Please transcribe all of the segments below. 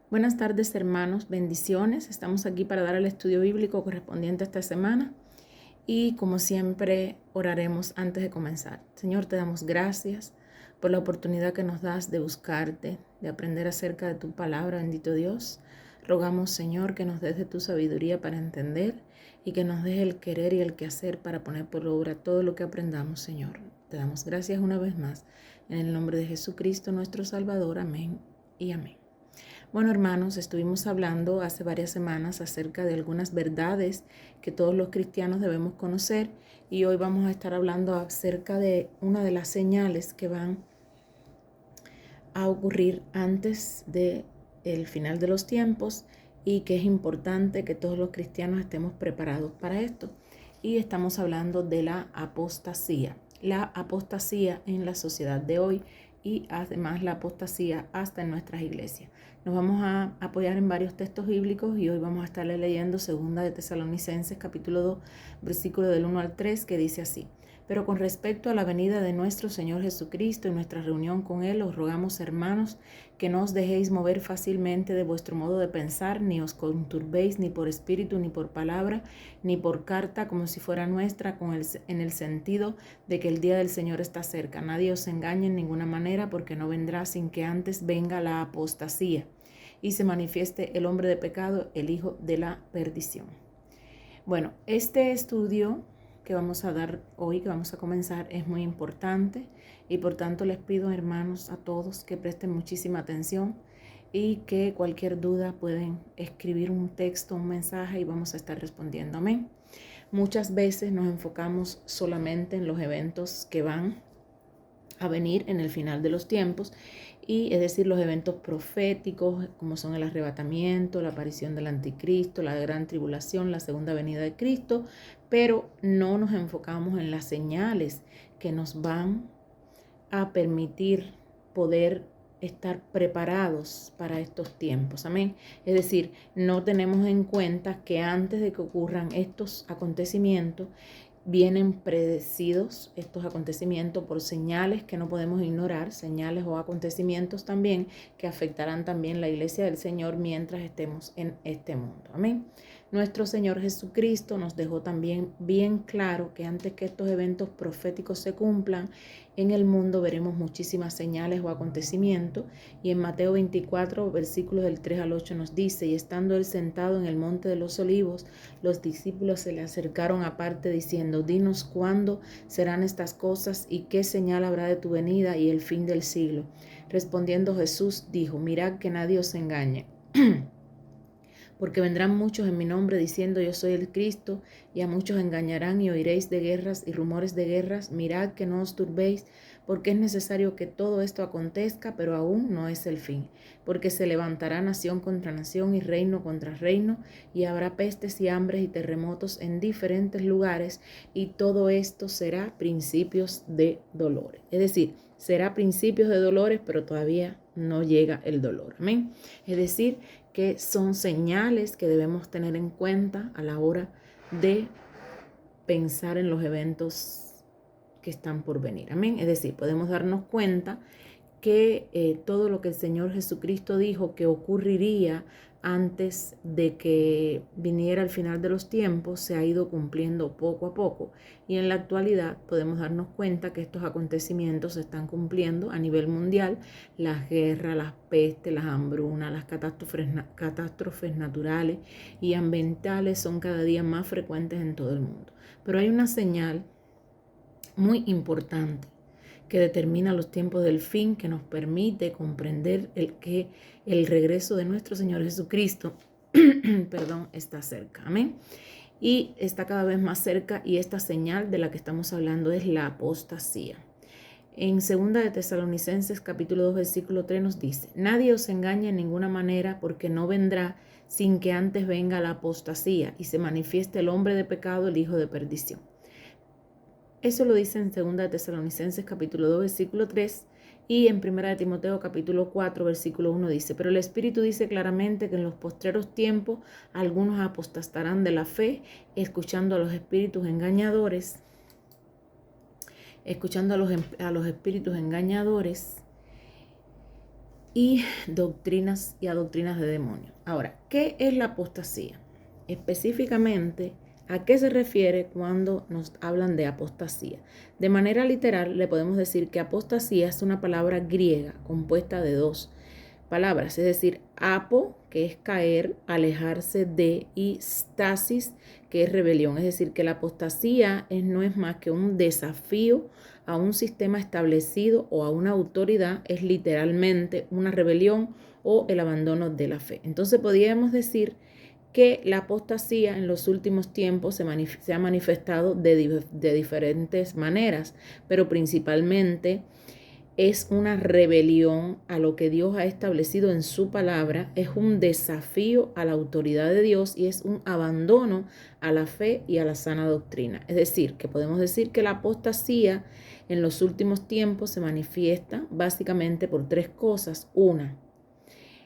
Buenas tardes, hermanos, bendiciones. Estamos aquí para dar el estudio bíblico correspondiente a esta semana y como siempre oraremos antes de comenzar. Señor, te damos gracias por la oportunidad que nos das de buscarte, de aprender acerca de tu palabra, bendito Dios. Rogamos, Señor, que nos des de tu sabiduría para entender y que nos des el querer y el quehacer para poner por obra todo lo que aprendamos, Señor. Te damos gracias una vez más. En el nombre de Jesucristo, nuestro Salvador. Amén y amén. Bueno, hermanos, estuvimos hablando hace varias semanas acerca de algunas verdades que todos los cristianos debemos conocer y hoy vamos a estar hablando acerca de una de las señales que van a ocurrir antes del final de los tiempos y que es importante que todos los cristianos estemos preparados para esto. Y estamos hablando de la apostasía en la sociedad de hoy y además la apostasía hasta en nuestras iglesias. Nos vamos a apoyar en varios textos bíblicos y hoy vamos a estarle leyendo 2 de Tesalonicenses capítulo 2, versículo del 1 al 3, que dice así: Pero con respecto a la venida de nuestro Señor Jesucristo y nuestra reunión con Él, os rogamos, hermanos, que no os dejéis mover fácilmente de vuestro modo de pensar, ni os conturbéis ni por espíritu, ni por palabra, ni por carta, como si fuera nuestra, en el sentido de que el día del Señor está cerca. Nadie os engañe en ninguna manera, porque no vendrá sin que antes venga la apostasía y se manifieste el hombre de pecado, el hijo de la perdición. Bueno, este estudio que vamos a dar hoy, que vamos a comenzar, es muy importante y por tanto les pido, hermanos, a todos que presten muchísima atención y que cualquier duda pueden escribir un texto, un mensaje y vamos a estar respondiendo. Amén. Muchas veces nos enfocamos solamente en los eventos que van a venir en el final de los tiempos, y es decir, los eventos proféticos como son el arrebatamiento, la aparición del anticristo, la gran tribulación, la segunda venida de Cristo, pero no nos enfocamos en las señales que nos van a permitir poder estar preparados para estos tiempos. Amén. Es decir, no tenemos en cuenta que antes de que ocurran estos acontecimientos, vienen predecidos estos acontecimientos por señales que no podemos ignorar, señales o acontecimientos también que afectarán también la iglesia del Señor mientras estemos en este mundo. Amén. Nuestro Señor Jesucristo nos dejó también bien claro que antes que estos eventos proféticos se cumplan, en el mundo veremos muchísimas señales o acontecimientos, y en Mateo 24, versículos del 3 al 8 nos dice: Y estando él sentado en el monte de los olivos, los discípulos se le acercaron aparte diciendo: Dinos cuándo serán estas cosas y qué señal habrá de tu venida y el fin del siglo. Respondiendo Jesús dijo: Mirad que nadie os engañe. Porque vendrán muchos en mi nombre diciendo: Yo soy el Cristo, y a muchos engañarán, y oiréis de guerras y rumores de guerras. Mirad que no os turbéis, porque es necesario que todo esto acontezca, pero aún no es el fin. Porque se levantará nación contra nación y reino contra reino, y habrá pestes y hambres y terremotos en diferentes lugares, y todo esto será principios de dolores. Es decir, será principios de dolores, pero todavía no llega el dolor. Amén. Es decir, que son señales que debemos tener en cuenta a la hora de pensar en los eventos que están por venir. Amén. Es decir, podemos darnos cuenta que todo lo que el Señor Jesucristo dijo que ocurriría antes de que viniera el final de los tiempos se ha ido cumpliendo poco a poco, y en la actualidad podemos darnos cuenta que estos acontecimientos se están cumpliendo a nivel mundial. Las guerras, las pestes, las hambrunas, las catástrofes naturales y ambientales son cada día más frecuentes en todo el mundo. Pero hay una señal muy importante que determina los tiempos del fin, que nos permite comprender que el regreso de nuestro Señor Jesucristo está cerca. Amén. Y está cada vez más cerca, y esta señal de la que estamos hablando es la apostasía. En 2 de Tesalonicenses capítulo 2 versículo 3 nos dice: Nadie os engañe en ninguna manera, porque no vendrá sin que antes venga la apostasía y se manifieste el hombre de pecado, el hijo de perdición. Eso lo dice en 2 de Tesalonicenses capítulo 2 versículo 3, y en 1 de Timoteo capítulo 4 versículo 1 dice: Pero el Espíritu dice claramente que en los postreros tiempos algunos apostatarán de la fe, escuchando a los espíritus engañadores, y doctrinas y a doctrinas de demonios. Ahora, ¿qué es la apostasía? Específicamente, ¿a qué se refiere cuando nos hablan de apostasía? De manera literal, le podemos decir que apostasía es una palabra griega compuesta de dos palabras, es decir, apo, que es caer, alejarse de, y stasis, que es rebelión. Es decir, que la apostasía no es más que un desafío a un sistema establecido o a una autoridad, es literalmente una rebelión o el abandono de la fe. Entonces podríamos decir que la apostasía en los últimos tiempos se ha manifestado de diferentes maneras, pero principalmente es una rebelión a lo que Dios ha establecido en su palabra, es un desafío a la autoridad de Dios y es un abandono a la fe y a la sana doctrina. Es decir, que podemos decir que la apostasía en los últimos tiempos se manifiesta básicamente por tres cosas. Una,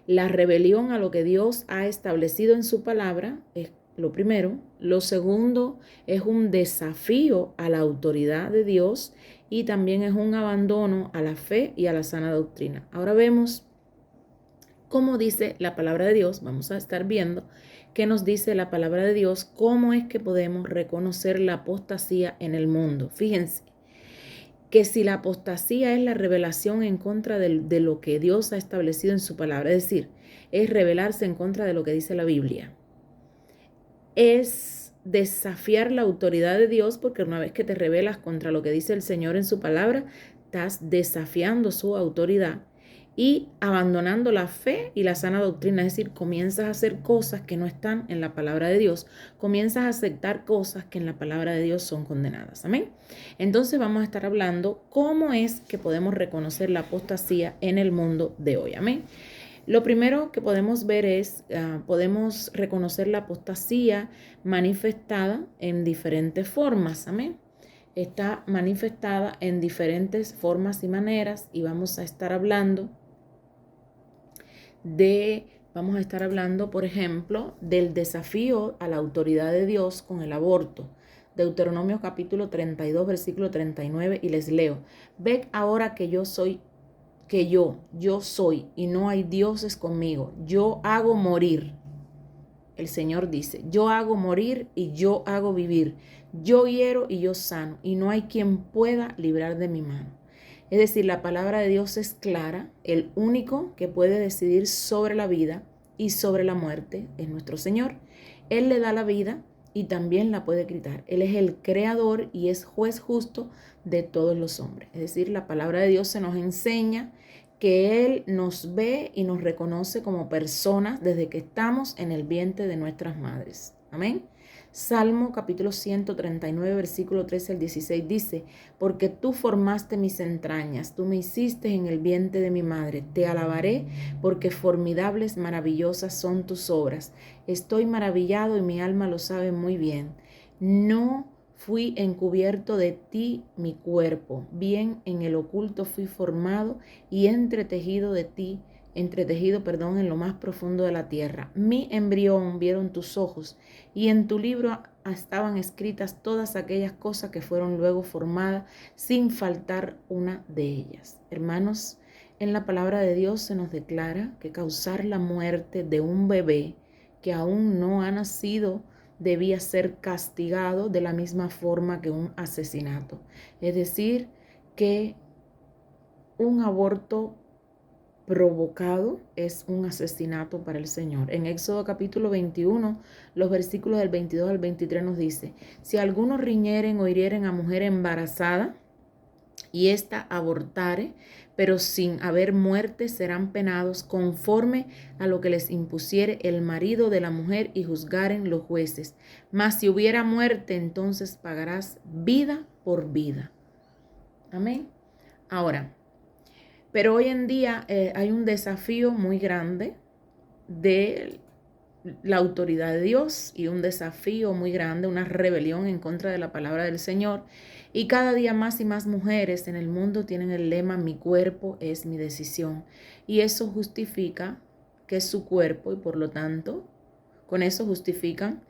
la rebelión a lo que Dios ha establecido en su palabra es lo primero. Lo segundo es un desafío a la autoridad de Dios y también es un abandono a la fe y a la sana doctrina. Ahora vemos cómo dice la palabra de Dios. Vamos a estar viendo qué nos dice la palabra de Dios, cómo es que podemos reconocer la apostasía en el mundo. Fíjense que si la apostasía es la revelación en contra de lo que Dios ha establecido en su palabra, es decir, es rebelarse en contra de lo que dice la Biblia, es desafiar la autoridad de Dios, porque una vez que te rebelas contra lo que dice el Señor en su palabra, estás desafiando su autoridad y abandonando la fe y la sana doctrina, es decir, comienzas a hacer cosas que no están en la palabra de Dios, comienzas a aceptar cosas que en la palabra de Dios son condenadas. Amén. Entonces vamos a estar hablando cómo es que podemos reconocer la apostasía en el mundo de hoy. Amén. Lo primero que podemos ver es, podemos reconocer la apostasía manifestada en diferentes formas. Amén. Está manifestada en diferentes formas y maneras y vamos a estar hablando, por ejemplo, del desafío a la autoridad de Dios con el aborto. Deuteronomio capítulo 32, versículo 39, y les leo: Ved ahora que yo soy, y no hay dioses conmigo. Yo hago morir. El Señor dice: yo hago morir y yo hago vivir. Yo hiero y yo sano, y no hay quien pueda librar de mi mano. Es decir, la palabra de Dios es clara. El único que puede decidir sobre la vida y sobre la muerte es nuestro Señor. Él le da la vida y también la puede quitar. Él es el creador y es juez justo de todos los hombres. Es decir, la palabra de Dios se nos enseña que Él nos ve y nos reconoce como personas desde que estamos en el vientre de nuestras madres. Amén. Salmo capítulo 139, versículo 13 al 16 dice: porque tú formaste mis entrañas, tú me hiciste en el vientre de mi madre. Te alabaré porque formidables, maravillosas son tus obras. Estoy maravillado y mi alma lo sabe muy bien. No fui encubierto de ti mi cuerpo, bien en el oculto fui formado y entretejido en lo más profundo de la tierra. Mi embrión vieron tus ojos, y en tu libro estaban escritas todas aquellas cosas que fueron luego formadas, sin faltar una de ellas. Hermanos, en la palabra de Dios se nos declara que causar la muerte de un bebé que aún no ha nacido debía ser castigado de la misma forma que un asesinato. Es decir, que un aborto provocado es un asesinato para el Señor. En Éxodo capítulo 21, los versículos del 22 al 23 nos dice: si algunos riñeren o hirieren a mujer embarazada y ésta abortare, pero sin haber muerte, serán penados conforme a lo que les impusiere el marido de la mujer y juzgaren los jueces. Mas si hubiera muerte, entonces pagarás vida por vida. Amén. Ahora, pero hoy en día hay un desafío muy grande de la autoridad de Dios y un desafío muy grande, una rebelión en contra de la palabra del Señor. Y cada día más y más mujeres en el mundo tienen el lema: mi cuerpo es mi decisión. Y eso justifica que es su cuerpo y por lo tanto, con eso justifican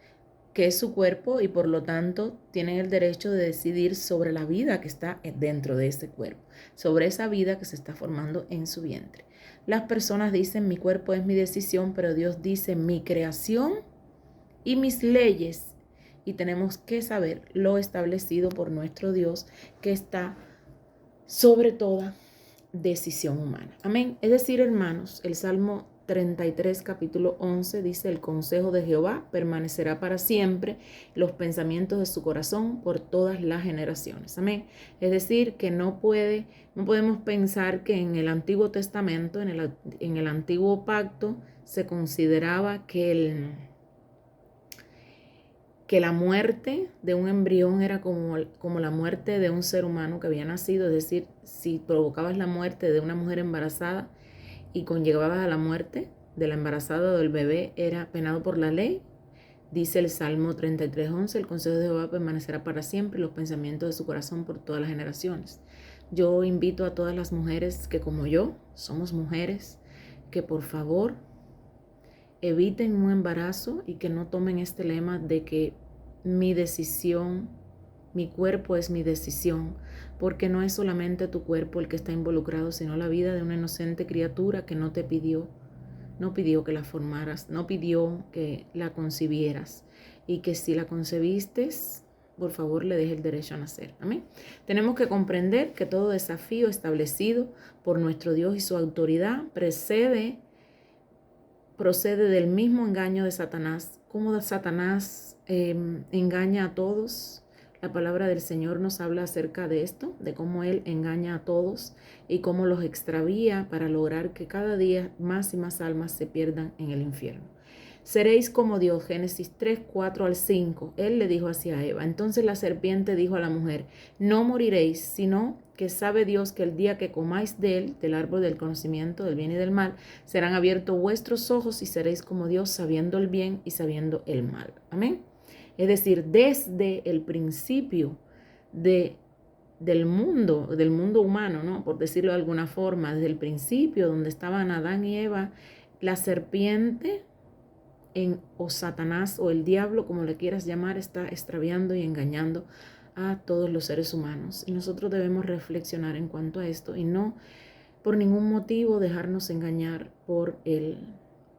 que es su cuerpo y por lo tanto tienen el derecho de decidir sobre la vida que está dentro de ese cuerpo, sobre esa vida que se está formando en su vientre. Las personas dicen mi cuerpo es mi decisión, pero Dios dice mi creación y mis leyes. Y tenemos que saber lo establecido por nuestro Dios que está sobre toda decisión humana. Amén. Es decir, hermanos, el Salmo 33, capítulo 11 dice, el consejo de Jehová permanecerá para siempre, los pensamientos de su corazón por todas las generaciones. Amén. Es decir, que no podemos pensar que en el Antiguo Testamento, en el Antiguo Pacto, se consideraba que la muerte de un embrión era como la muerte de un ser humano que había nacido, es decir, si provocabas la muerte de una mujer embarazada y conllevabas a la muerte de la embarazada o del bebé, era penado por la ley. Dice el Salmo 33:11, el consejo de Jehová permanecerá para siempre, los pensamientos de su corazón por todas las generaciones. Yo invito a todas las mujeres que como yo, somos mujeres, que por favor eviten un embarazo y que no tomen este lema de que mi decisión, mi cuerpo es mi decisión, porque no es solamente tu cuerpo el que está involucrado, sino la vida de una inocente criatura que no te pidió, no pidió que la formaras, no pidió que la concibieras y que si la concebiste, por favor le deje el derecho a nacer. Amén. Tenemos que comprender que todo desafío establecido por nuestro Dios y su autoridad procede del mismo engaño de Satanás. Cómo Satanás engaña a todos. La palabra del Señor nos habla acerca de esto, de cómo Él engaña a todos y cómo los extravía para lograr que cada día más y más almas se pierdan en el infierno. Seréis como Dios, Génesis 3, 4 al 5. Él le dijo así a Eva. Entonces la serpiente dijo a la mujer, no moriréis, sino que sabe Dios que el día que comáis de él, del árbol del conocimiento del bien y del mal, serán abiertos vuestros ojos y seréis como Dios, sabiendo el bien y sabiendo el mal. Amén. Es decir, desde el principio del mundo humano, ¿no? Por decirlo de alguna forma, desde el principio donde estaban Adán y Eva, la serpiente o Satanás o el diablo, como le quieras llamar, está extraviando y engañando a todos los seres humanos. Y nosotros debemos reflexionar en cuanto a esto y no por ningún motivo dejarnos engañar por el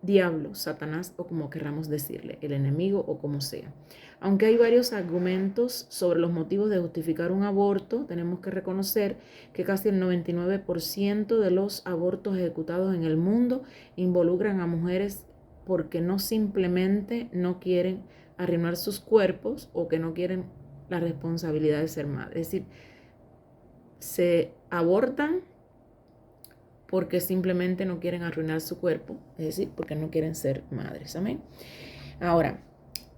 diablo, Satanás o como querramos decirle, el enemigo o como sea. Aunque hay varios argumentos sobre los motivos de justificar un aborto, tenemos que reconocer que casi el 99% de los abortos ejecutados en el mundo involucran a mujeres porque no simplemente no quieren arruinar sus cuerpos o que no quieren la responsabilidad de ser madre. Es decir, se abortan porque simplemente no quieren arruinar su cuerpo, es decir, porque no quieren ser madres. Amén. Ahora,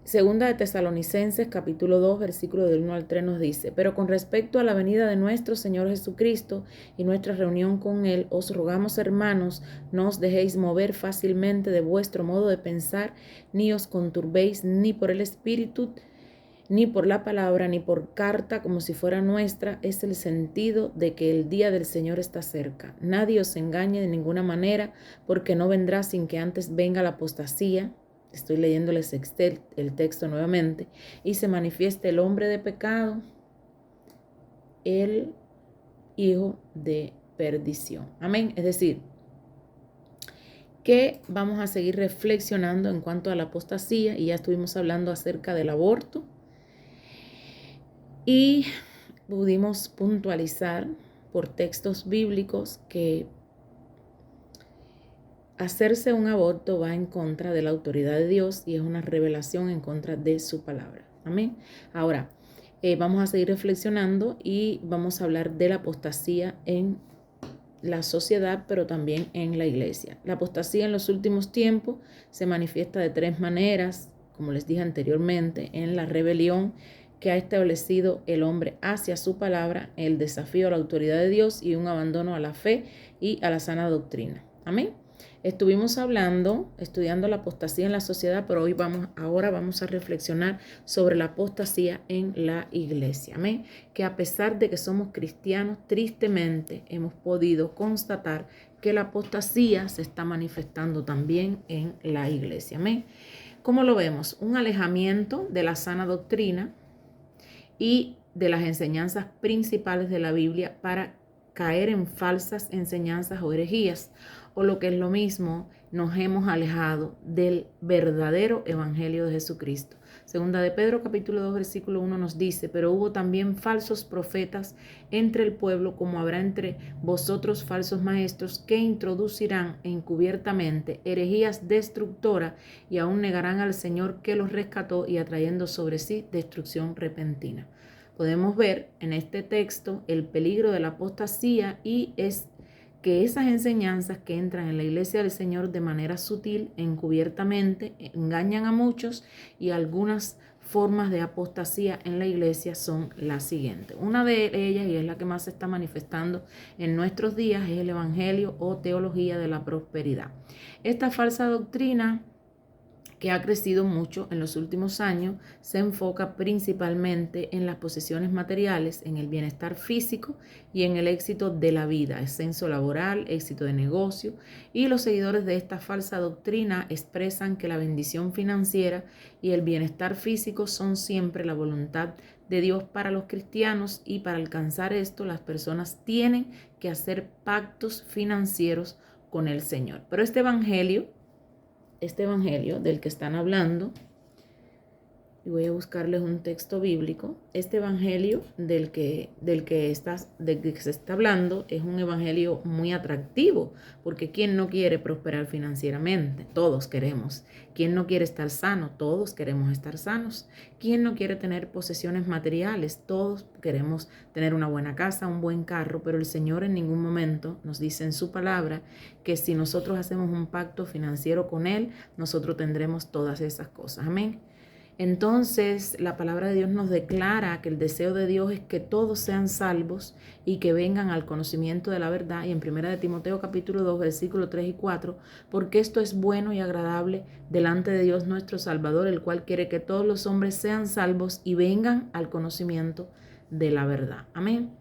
segunda de Tesalonicenses, capítulo 2, versículo del 1 al 3 nos dice, pero con respecto a la venida de nuestro Señor Jesucristo y nuestra reunión con Él, os rogamos, hermanos, no os dejéis mover fácilmente de vuestro modo de pensar, ni os conturbéis ni por el Espíritu, ni por la palabra, ni por carta como si fuera nuestra, es el sentido de que el día del Señor está cerca. Nadie os engañe de ninguna manera, porque no vendrá sin que antes venga la apostasía. Estoy leyéndoles el texto nuevamente. Y se manifieste el hombre de pecado, el hijo de perdición. Amén. Es decir, que vamos a seguir reflexionando en cuanto a la apostasía y ya estuvimos hablando acerca del aborto. Y pudimos puntualizar por textos bíblicos que hacerse un aborto va en contra de la autoridad de Dios y es una revelación en contra de su palabra. Amén. Ahora, vamos a seguir reflexionando y vamos a hablar de la apostasía en la sociedad, pero también en la iglesia. La apostasía en los últimos tiempos se manifiesta de tres maneras, como les dije anteriormente, en la rebelión que ha establecido el hombre hacia su palabra, el desafío a la autoridad de Dios y un abandono a la fe y a la sana doctrina. Amén. Estuvimos estudiando la apostasía en la sociedad, pero ahora vamos a reflexionar sobre la apostasía en la iglesia. Amén. Que a pesar de que somos cristianos, tristemente hemos podido constatar que la apostasía se está manifestando también en la iglesia. Amén. ¿Cómo lo vemos? Un alejamiento de la sana doctrina y de las enseñanzas principales de la Biblia para caer en falsas enseñanzas o herejías, o lo que es lo mismo, nos hemos alejado del verdadero evangelio de Jesucristo. Segunda de Pedro capítulo 2 versículo 1 nos dice: pero hubo también falsos profetas entre el pueblo, como habrá entre vosotros falsos maestros, que introducirán encubiertamente herejías destructoras y aún negarán al Señor que los rescató, y atrayendo sobre sí destrucción repentina. Podemos ver en este texto el peligro de la apostasía, y es que esas enseñanzas que entran en la iglesia del Señor de manera sutil, encubiertamente, engañan a muchos, y algunas formas de apostasía en la iglesia son las siguientes. Una de ellas, y es la que más se está manifestando en nuestros días, es el evangelio o teología de la prosperidad. Esta falsa doctrina, que ha crecido mucho en los últimos años, se enfoca principalmente en las posesiones materiales, en el bienestar físico y en el éxito de la vida, ascenso laboral, éxito de negocio, y los seguidores de esta falsa doctrina expresan que la bendición financiera y el bienestar físico son siempre la voluntad de Dios para los cristianos, y para alcanzar esto las personas tienen que hacer pactos financieros con el Señor. Pero este evangelio del que están hablando, y voy a buscarles un texto bíblico, este evangelio del que se está hablando es un evangelio muy atractivo, porque ¿quién no quiere prosperar financieramente? Todos queremos. ¿Quién no quiere estar sano? Todos queremos estar sanos. ¿Quién no quiere tener posesiones materiales? Todos queremos tener una buena casa, un buen carro, pero el Señor en ningún momento nos dice en su palabra que si nosotros hacemos un pacto financiero con Él, nosotros tendremos todas esas cosas. Amén. Entonces, la palabra de Dios nos declara que el deseo de Dios es que todos sean salvos y que vengan al conocimiento de la verdad. Y en 1 de Timoteo capítulo 2, versículos 3 y 4, porque esto es bueno y agradable delante de Dios nuestro Salvador, el cual quiere que todos los hombres sean salvos y vengan al conocimiento de la verdad. Amén.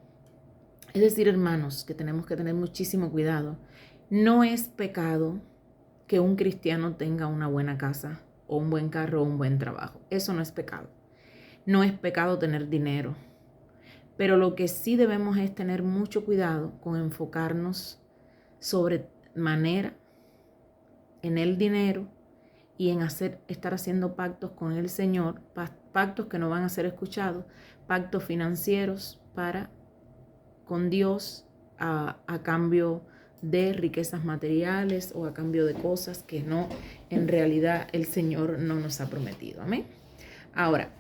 Es decir, hermanos, que tenemos que tener muchísimo cuidado. No es pecado que un cristiano tenga una buena casa, o un buen carro, o un buen trabajo. Eso no es pecado. No es pecado tener dinero. Pero lo que sí debemos es tener mucho cuidado con enfocarnos sobremanera en el dinero y en estar haciendo pactos con el Señor, pactos que no van a ser escuchados, pactos financieros con Dios a cambio de riquezas materiales o a cambio de cosas que no, en realidad el Señor no nos ha prometido. Amén. Ahora,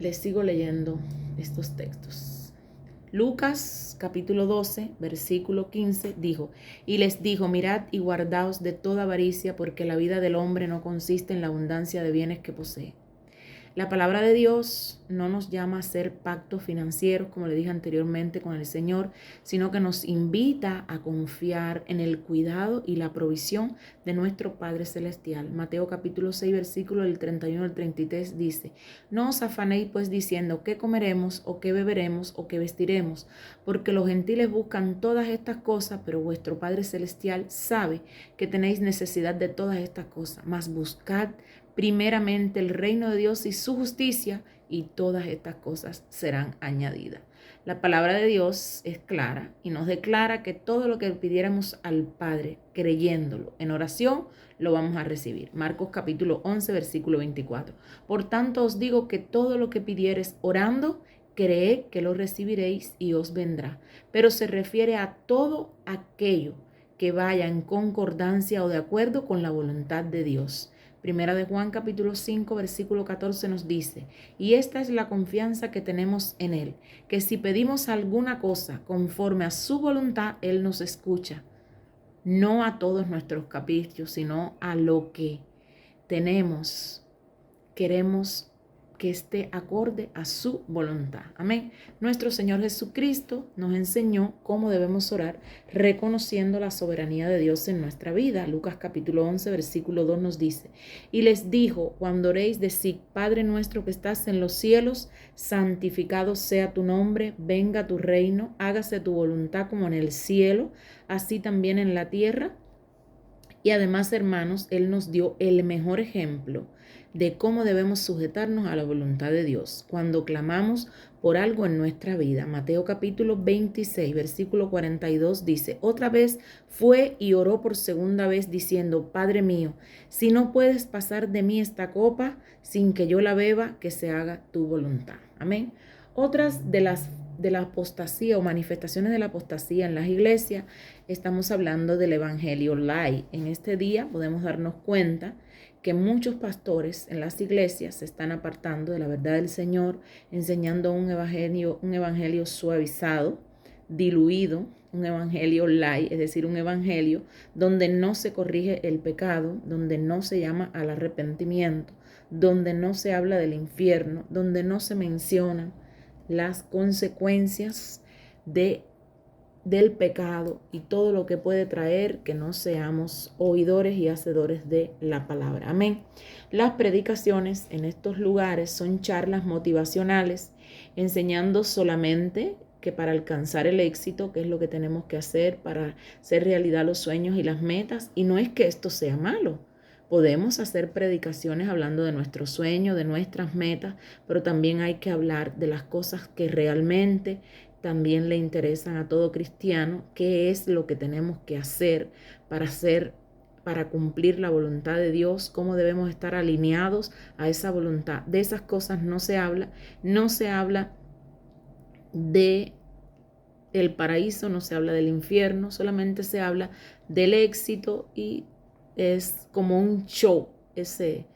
les sigo leyendo estos textos. Lucas capítulo 12, versículo 15 dijo: y les dijo: mirad y guardaos de toda avaricia, porque la vida del hombre no consiste en la abundancia de bienes que posee. La palabra de Dios no nos llama a hacer pactos financieros, como le dije anteriormente, con el Señor, sino que nos invita a confiar en el cuidado y la provisión de nuestro Padre Celestial. Mateo capítulo 6, versículo del 31 al 33 dice: no os afanéis pues diciendo qué comeremos, o qué beberemos, o qué vestiremos, porque los gentiles buscan todas estas cosas, pero vuestro Padre Celestial sabe que tenéis necesidad de todas estas cosas. Mas buscad primeramente el reino de Dios y su justicia, y todas estas cosas serán añadidas. La palabra de Dios es clara y nos declara que todo lo que pidiéramos al Padre, creyéndolo en oración, lo vamos a recibir. Marcos capítulo 11, versículo 24. Por tanto os digo que todo lo que pidiereis orando, creed que lo recibiréis y os vendrá. Pero se refiere a todo aquello que vaya en concordancia o de acuerdo con la voluntad de Dios. Primera de Juan capítulo 5 versículo 14 nos dice: y esta es la confianza que tenemos en Él, que si pedimos alguna cosa conforme a su voluntad, Él nos escucha. No a todos nuestros caprichos, sino a lo que queremos que esté acorde a su voluntad. Amén. Nuestro Señor Jesucristo nos enseñó cómo debemos orar, reconociendo la soberanía de Dios en nuestra vida. Lucas capítulo 11, versículo 2 nos dice: y les dijo: cuando oréis, decid: Padre nuestro que estás en los cielos, santificado sea tu nombre, venga tu reino, hágase tu voluntad como en el cielo, así también en la tierra. Y además, hermanos, Él nos dio el mejor ejemplo de cómo debemos sujetarnos a la voluntad de Dios cuando clamamos por algo en nuestra vida. Mateo capítulo 26, versículo 42 dice: otra vez fue y oró por segunda vez diciendo: Padre mío, si no puedes pasar de mí esta copa sin que yo la beba, que se haga tu voluntad. Amén. Otras de la apostasía o manifestaciones de la apostasía en las iglesias, estamos hablando del evangelio light. En este día podemos darnos cuenta que muchos pastores en las iglesias se están apartando de la verdad del Señor, enseñando un evangelio suavizado, diluido, un evangelio light, es decir, un evangelio donde no se corrige el pecado, donde no se llama al arrepentimiento, donde no se habla del infierno, donde no se mencionan las consecuencias del pecado y todo lo que puede traer que no seamos oidores y hacedores de la palabra. Amén. Las predicaciones en estos lugares son charlas motivacionales, enseñando solamente que para alcanzar el éxito, qué es lo que tenemos que hacer para hacer realidad los sueños y las metas. Y no es que esto sea malo. Podemos hacer predicaciones hablando de nuestros sueños, de nuestras metas, pero también hay que hablar de las cosas que realmente también le interesan a todo cristiano, qué es lo que tenemos que hacer para cumplir la voluntad de Dios, cómo debemos estar alineados a esa voluntad. De esas cosas no se habla de el paraíso, no se habla del infierno, solamente se habla del éxito y es como un show, ese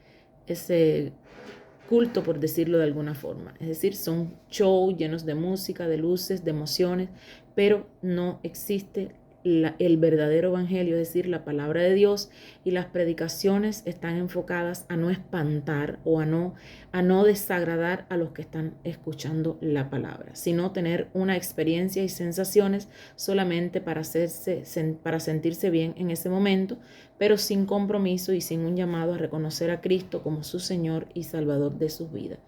culto, por decirlo de alguna forma. Es decir, son shows llenos de música, de luces, de emociones, pero no existe el verdadero evangelio, es decir, la palabra de Dios, y las predicaciones están enfocadas a no espantar o a no desagradar a los que están escuchando la palabra, sino tener una experiencia y sensaciones solamente para sentirse bien en ese momento, pero sin compromiso y sin un llamado a reconocer a Cristo como su Señor y Salvador de sus vidas.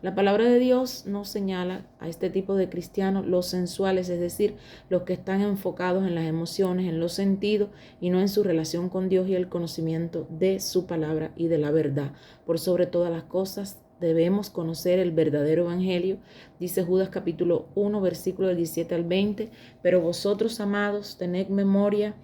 La palabra de Dios nos señala a este tipo de cristianos los sensuales, es decir, los que están enfocados en las emociones, en los sentidos y no en su relación con Dios y el conocimiento de su palabra y de la verdad. Por sobre todas las cosas, debemos conocer el verdadero evangelio. Dice Judas capítulo 1, versículo del 17 al 20, pero vosotros, amados, tened memoria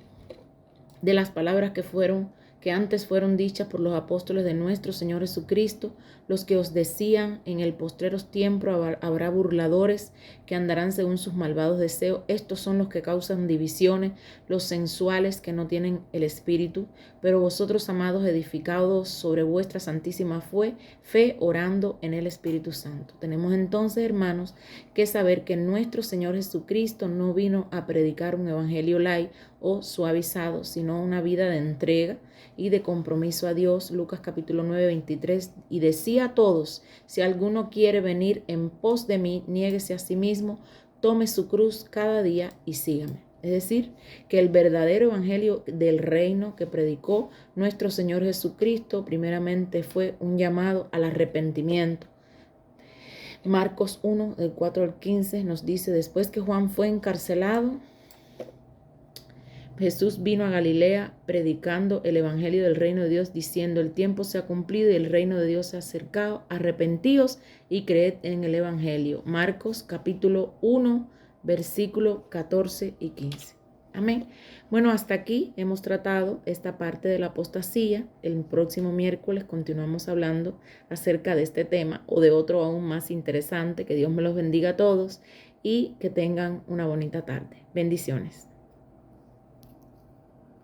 de las palabras que antes fueron dichas por los apóstoles de nuestro Señor Jesucristo, los que os decían: en el postreros tiempo habrá burladores que andarán según sus malvados deseos. Estos son los que causan divisiones, los sensuales que no tienen el espíritu. Pero vosotros, amados, edificados sobre vuestra santísima fe, orando en el Espíritu Santo. Tenemos entonces, hermanos, que saber que nuestro Señor Jesucristo no vino a predicar un evangelio light o suavizado, sino una vida de entrega y de compromiso a Dios. Lucas capítulo 9, 23, y decía a todos: si alguno quiere venir en pos de mí, niéguese a sí mismo, tome su cruz cada día y sígame. Es decir, que el verdadero evangelio del reino que predicó nuestro Señor Jesucristo primeramente fue un llamado al arrepentimiento. Marcos 1, del 4 al 15 nos dice: después que Juan fue encarcelado, Jesús vino a Galilea predicando el evangelio del reino de Dios, diciendo: el tiempo se ha cumplido y el reino de Dios se ha acercado, arrepentíos y creed en el evangelio. Marcos capítulo 1, versículo 14 y 15. Amén. Bueno, hasta aquí hemos tratado esta parte de la apostasía. El próximo miércoles continuamos hablando acerca de este tema o de otro aún más interesante. Que Dios me los bendiga a todos y que tengan una bonita tarde. Bendiciones.